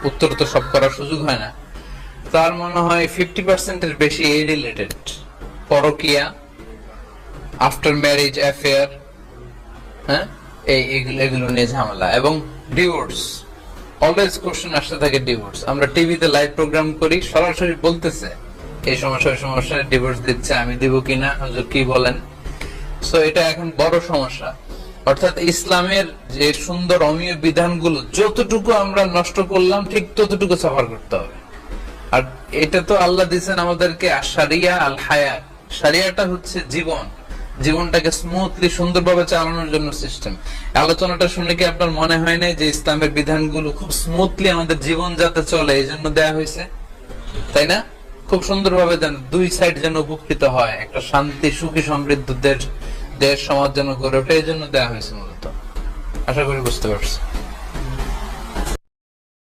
উত্তর তো সব করার সুযোগ হয় না। তার মনে হয় 50% এর বেশি এই রিলেটেড, পরকিয়া, আফটার ম্যারেজ অ্যাফেয়ার, হ্যাঁ, এগুলো নিয়ে ঝামেলা, এবং ডিভোর্স। অলওয়েজ কোশ্চেন আসতে থাকে ডিভোর্স। আমরা টিভিতে লাইভ প্রোগ্রাম করি, সরাসরি বলতেছে এই সমস্যা ওই সমস্যা, ডিভোর্স দিচ্ছে, আমি দিব কিনা, হুজুর কি বলেন। সো এটা এখন বড় সমস্যা। অর্থাৎ ইসলামের যে সুন্দর অমীয় বিধানগুলো যতটুকু আমরা নষ্ট করলাম, ঠিক ততটুকু সাফার করতে হবে। আর এটা তো আল্লাহ দিয়েছেন আমাদেরকে আশ-শারিয়া আল হায়াত। শারিয়াটা হচ্ছে জীবন, জীবনটাকে স্মুথলি সুন্দরভাবে চালানোর জন্য সিস্টেম। আলোচনাটা শুনে কি আপনার মনে হয় না যে ইসলামের বিধানগুলো খুব স্মুথলি আমাদের জীবন যাতে চলে এই জন্য দেয়া হয়েছে, তাই না? খুব সুন্দরভাবে যেন দুই সাইড যেন উপকৃত হয়, একটা শান্তি সুখী সমৃদ্ধ দেশ সমাজ যেন গড়ে ওঠে, এই জন্য দেওয়া হয়েছে মূলত। আশা করি বুঝতে পারছি।